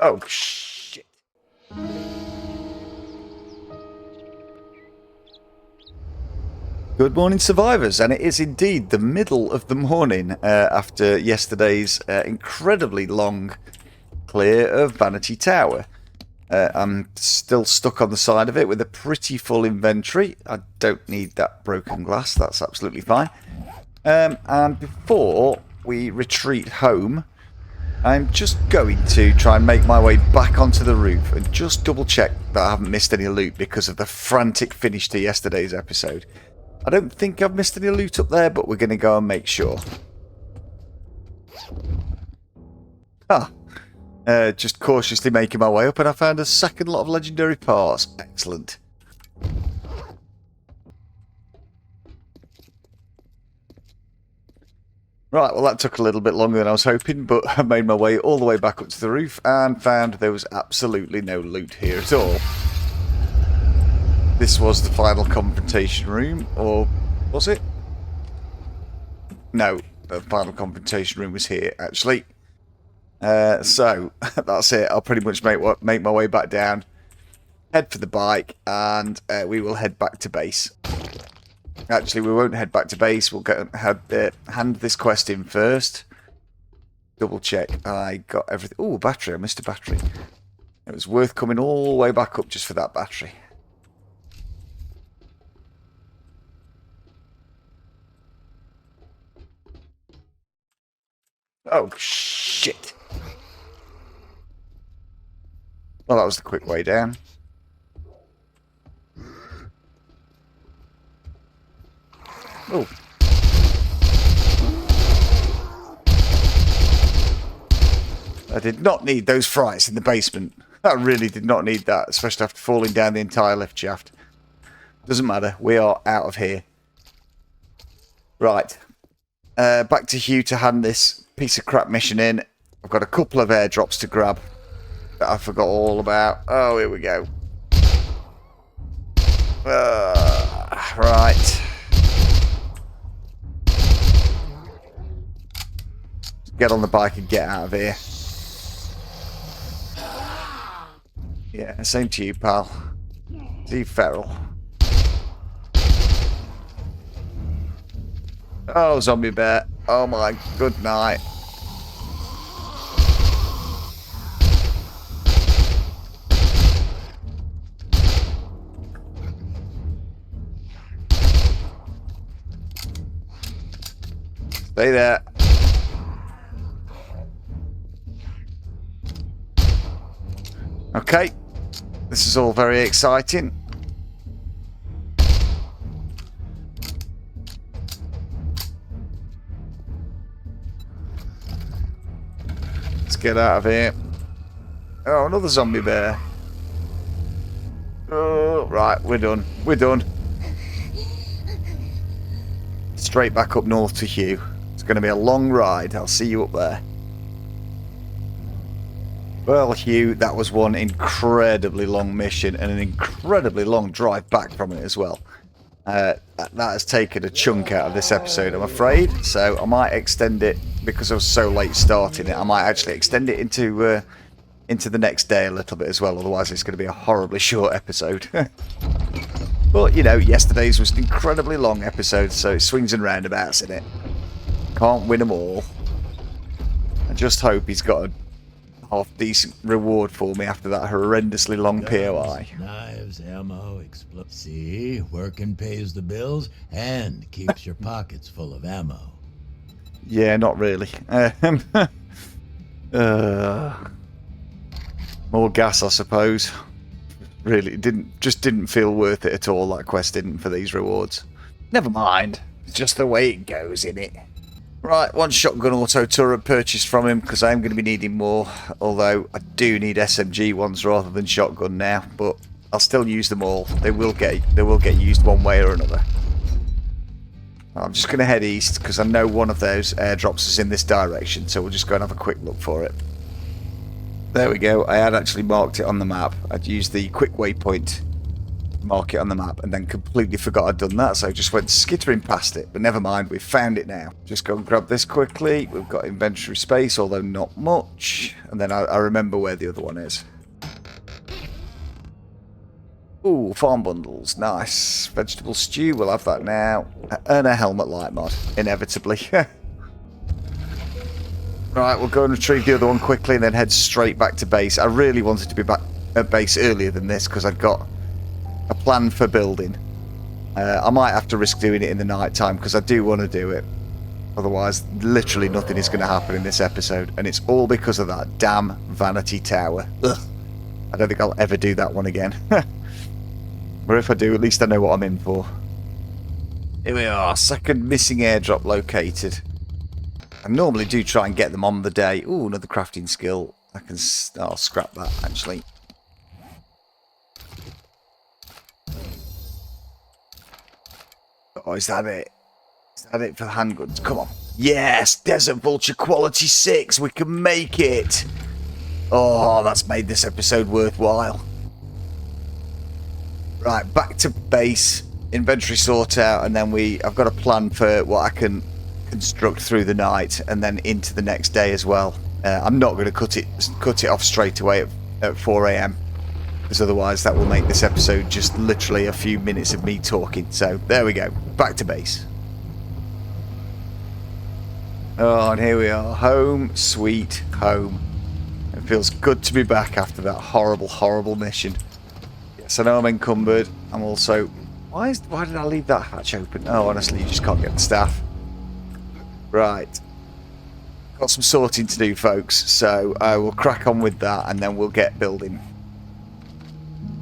Oh, shit. Good morning, survivors, and it is indeed the middle of the morning after yesterday's incredibly long clear of Vanity Tower. I'm still stuck on the side of it with a pretty full inventory. I don't need that broken glass, that's absolutely fine. And before we retreat home, I'm just going to try and make my way back onto the roof and just double check that I haven't missed any loot because of the frantic finish to yesterday's episode. I don't think I've missed any loot up there, but we're going to go and make sure. Just cautiously making my way up, and I found a second lot of legendary parts. Excellent. Right, well that took a little bit longer than I was hoping, but I made my way all the way back up to the roof and found there was absolutely no loot here at all. This was the final confrontation room, or was it? No, the final confrontation room was here, actually. So, that's it. I'll pretty much make my way back down, head for the bike, and we will head back to base. Actually, we won't head back to base. We'll hand this quest in first. Double check I got everything. Oh, battery. I missed a battery. It was worth coming all the way back up just for that battery. Oh, shit. Well, that was the quick way down. Oh. I did not need those frights in the basement. I really did not need that, especially after falling down the entire lift shaft. Doesn't matter. We are out of here. Right. Back to Hugh to hand this piece of crap mission in. I've got a couple of airdrops to grab that I forgot all about. Oh, here we go. Right. Get on the bike and get out of here. Yeah, same to you, pal. See you, feral. Oh, zombie bear. Oh my good night. Stay there. Okay. This is all very exciting. Let's get out of here. Oh, another zombie bear. Oh, right, we're done. We're done. Straight back up north to Hugh. It's going to be a long ride. I'll see you up there. Well, Hugh, that was one incredibly long mission and an incredibly long drive back from it as well. That has taken a chunk out of this episode, I'm afraid. So I might extend it, because I was so late starting it, I might actually extend it into the next day a little bit as well. Otherwise, it's going to be a horribly short episode. But, you know, yesterday's was an incredibly long episode, so it swings and roundabouts in it. Can't win them all. I just hope he's got a half-decent reward for me after that horrendously long POI. Knives, ammo, explosives. See, working pays the bills and keeps your pockets full of ammo. Yeah, not really. More gas, I suppose. Really, it didn't feel worth it at all, that quest didn't, for these rewards. Never mind. It's just the way it goes, innit? Right, one shotgun auto turret purchased from him, because I am going to be needing more. Although, I do need SMG ones rather than shotgun now, but I'll still use them all. They will get used one way or another. I'm just going to head east, because I know one of those airdrops is in this direction, so we'll just go and have a quick look for it. There we go. I had actually marked it on the map. I'd used the quick waypoint mark it on the map, and then completely forgot I'd done that, so just went skittering past it. But never mind, we've found it now. Just go and grab this quickly. We've got inventory space, although not much. And then I remember where the other one is. Ooh, farm bundles. Nice. Vegetable stew, we'll have that now. And a helmet light mod, inevitably. Right, we'll go and retrieve the other one quickly and then head straight back to base. I really wanted to be back at base earlier than this because I'd got a plan for building. I might have to risk doing it in the night time because I do want to do it. Otherwise, literally nothing is going to happen in this episode. And it's all because of that damn Vanity Tower. Ugh. I don't think I'll ever do that one again. But if I do, at least I know what I'm in for. Here we are, second missing airdrop located. I normally do try and get them on the day. Ooh, another crafting skill. I'll scrap that, actually. Oh, is that it? Is that it for the handguns? Come on. Yes! Desert Vulture Quality 6! We can make it! Oh, that's made this episode worthwhile. Right, back to base. Inventory sort out, and then I've got a plan for what I can construct through the night and then into the next day as well. I'm not going to cut it off straight away at 4 AM because otherwise that will make this episode just literally a few minutes of me talking. So there we go, back to base. Oh, and here we are, home sweet home. It feels good to be back after that horrible mission. Yes, I know I'm encumbered. I'm also... Why did I leave that hatch open? Oh, honestly, you just can't get the staff. Right. Got some sorting to do, folks, so I will crack on with that and then we'll get building.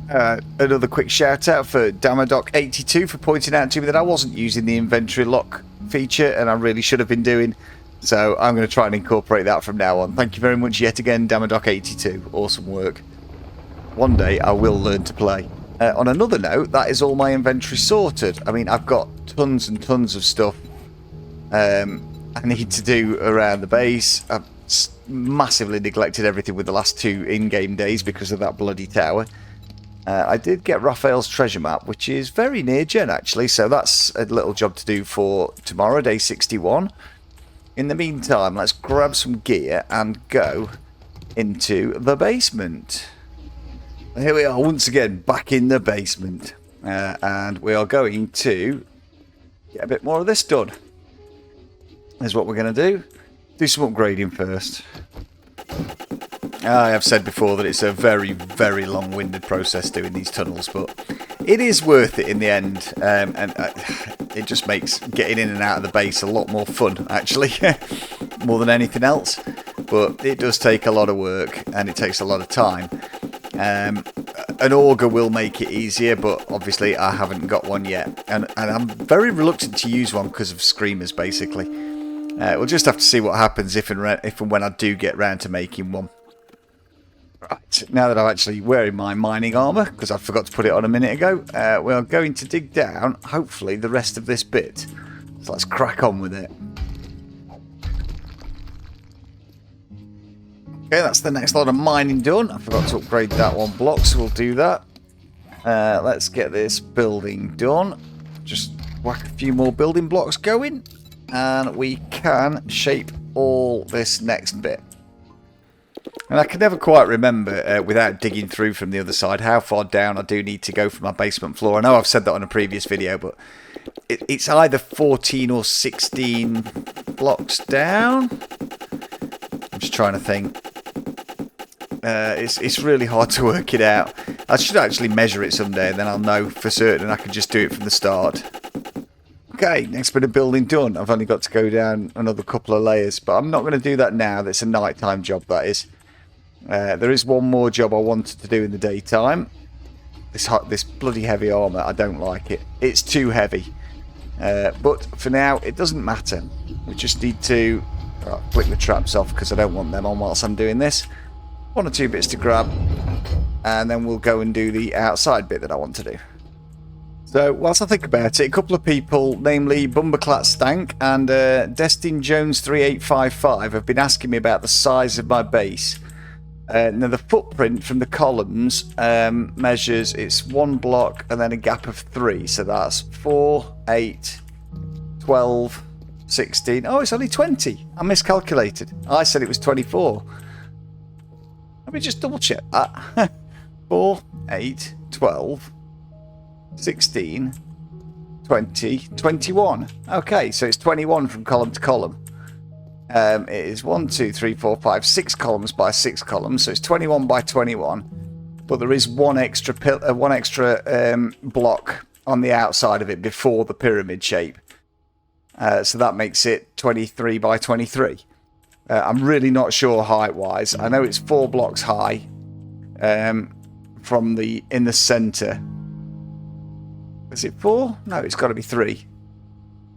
Another quick shout out for Damadoc82 for pointing out to me that I wasn't using the inventory lock feature and I really should have been doing. So I'm going to try and incorporate that from now on. Thank you very much yet again, Damadoc82. Awesome work. One day I will learn to play. On another note, that is all my inventory sorted. I mean, I've got tons and tons of stuff I need to do around the base. I've massively neglected everything with the last 2 in-game days because of that bloody tower. I did get Raphael's treasure map, which is very near Jen, actually, so that's a little job to do for tomorrow, day 61. In the meantime, let's grab some gear and go into the basement. Here we are once again back in the basement, and we are going to get a bit more of this done. Here's what we're going to do some upgrading first. I have said before that it's a very long-winded process doing these tunnels, but it is worth it in the end, and it just makes getting in and out of the base a lot more fun, actually, more than anything else. But it does take a lot of work and it takes a lot of time. An auger will make it easier, but obviously I haven't got one yet, and I'm very reluctant to use one because of screamers, basically. We'll just have to see what happens if and when I do get round to making one. Right, now that I'm actually wearing my mining armour, because I forgot to put it on a minute ago, we are going to dig down, hopefully, the rest of this bit. So let's crack on with it. Okay, that's the next lot of mining done. I forgot to upgrade that one block, so we'll do that. Let's get this building done. Just whack a few more building blocks going, and we can shape all this next bit. And I can never quite remember, without digging through from the other side, how far down I do need to go from my basement floor. I know I've said that on a previous video, but it's either 14 or 16 blocks down. I'm just trying to think. It's really hard to work it out. I should actually measure it someday, and then I'll know for certain, and I can just do it from the start. Okay, next bit of building done. I've only got to go down another couple of layers, but I'm not going to do that now. That's a nighttime job, that is. There is one more job I wanted to do in the daytime. This bloody heavy armour, I don't like it. It's too heavy. But for now, it doesn't matter. We just need to flick the traps off because I don't want them on whilst I'm doing this. 1 or 2 bits to grab, and then we'll go and do the outside bit that I want to do. So, whilst I think about it, a couple of people, namely Bumberclat Stank and Destin Jones 3855, have been asking me about the size of my base. Now the footprint from the columns measures, it's 1 block and then a gap of 3. So that's 4, 8, 12, 16. Oh, it's only 20. I miscalculated. I said it was 24. Let me just double check that. 4, 8, 12, 16, 20, 21. Okay, so it's 21 from column to column. It is 1, 2, 3, 4, 5, 6 columns by 6 columns, so it's 21 by 21. But there is one extra block on the outside of it before the pyramid shape. So that makes it 23 by 23. I'm really not sure height-wise. I know it's 4 blocks high from in the centre. Is it 4? No, it's got to be 3.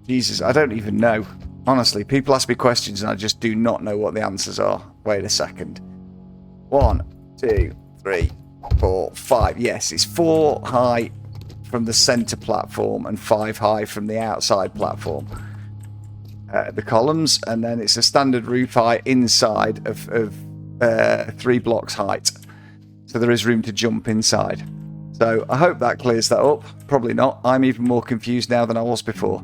Jesus, I don't even know. Honestly, people ask me questions and I just do not know what the answers are. Wait a second. 1, 2, 3, 4, 5. Yes, it's 4 high from the centre platform and 5 high from the outside platform. The columns, and then it's a standard roof height inside of 3 blocks height. So there is room to jump inside. So I hope that clears that up. Probably not. I'm even more confused now than I was before.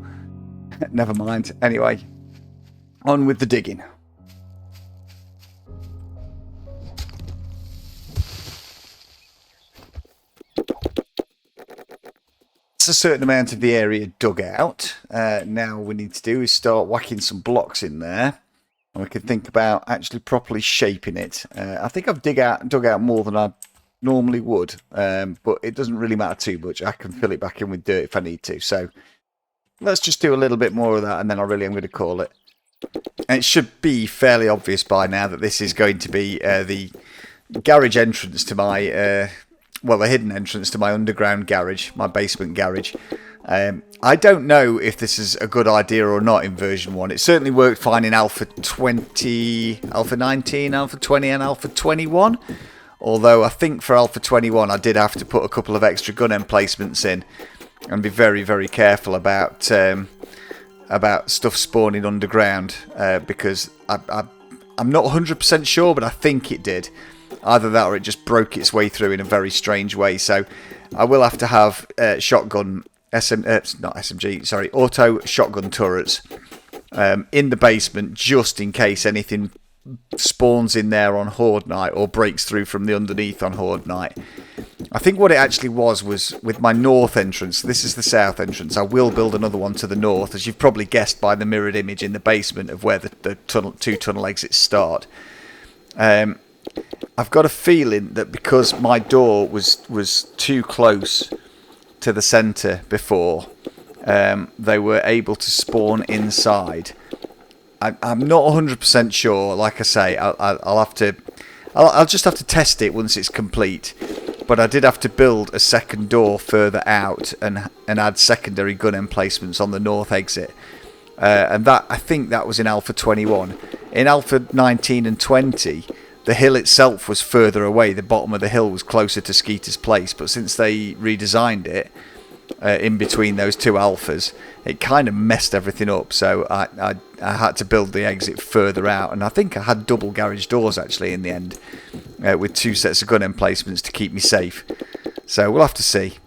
Never mind. Anyway, on with the digging. It's a certain amount of the area dug out. Now what we need to do is start whacking some blocks in there, and we can think about actually properly shaping it. I think I've dug out more than I normally would, but it doesn't really matter too much. I can fill it back in with dirt if I need to. So let's just do a little bit more of that, and then I really am going to call it. And it should be fairly obvious by now that this is going to be the garage entrance to my, well, the hidden entrance to my underground garage, my basement garage. I don't know if this is a good idea or not in version 1. It certainly worked fine in Alpha 20, Alpha 19, Alpha 20 and Alpha 21. Although I think for Alpha 21 I did have to put a couple of extra gun emplacements in and be very, very careful about stuff spawning underground, because I'm not 100% sure, but I think it did. Either that or it just broke its way through in a very strange way. So I will have to have auto shotgun turrets in the basement, just in case anything spawns in there on Horde night or breaks through from the underneath on Horde night. I think what it actually was with my north entrance. This is the south entrance. I will build another one to the north, as you've probably guessed by the mirrored image in the basement of where the two tunnel exits start. I've got a feeling that because my door was too close to the centre before, they were able to spawn inside. I'm not 100% sure. Like I say, I'll just have to test it once it's complete. But I did have to build a second door further out and add secondary gun emplacements on the north exit. And that, I think that was in Alpha 21. In Alpha 19 and 20, the hill itself was further away. The bottom of the hill was closer to Skeeter's place. But since they redesigned it in between those two alphas, it kind of messed everything up. So I had to build the exit further out. And I think I had double garage doors actually in the end, with 2 sets of gun emplacements to keep me safe. So we'll have to see.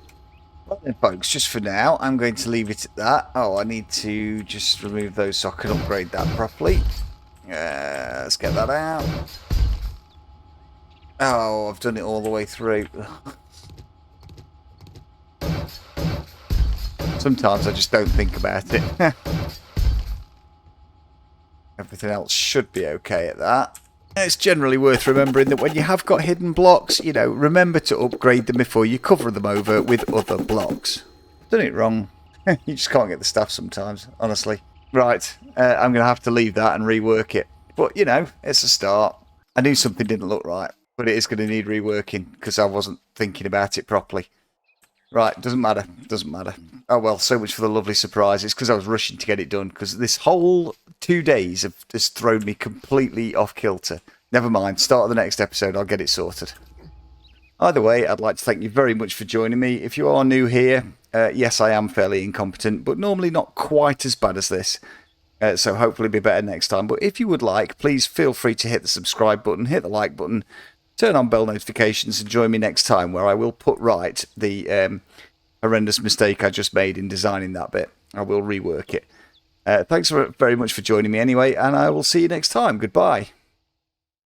Well then, folks, just for now, I'm going to leave it at that. Oh, I need to just remove those so I can upgrade that properly. Let's get that out. Oh, I've done it all the way through. Sometimes I just don't think about it. Everything else should be okay at that. It's generally worth remembering that when you have got hidden blocks, you know, remember to upgrade them before you cover them over with other blocks. Done it wrong. You just can't get the stuff sometimes, honestly. Right, I'm going to have to leave that and rework it. But, you know, it's a start. I knew something didn't look right, but it is going to need reworking because I wasn't thinking about it properly. Right, doesn't matter, doesn't matter. Oh well, so much for the lovely surprise. It's because I was rushing to get it done, because this whole 2 days have just thrown me completely off kilter. Never mind, start of the next episode, I'll get it sorted. Either way, I'd like to thank you very much for joining me. If you are new here, yes, I am fairly incompetent, but normally not quite as bad as this. So hopefully be better next time. But if you would like, please feel free to hit the subscribe button, hit the like button, turn on bell notifications and join me next time, where I will put right the horrendous mistake I just made in designing that bit. I will rework it. Thanks very much for joining me anyway, and I will see you next time. Goodbye.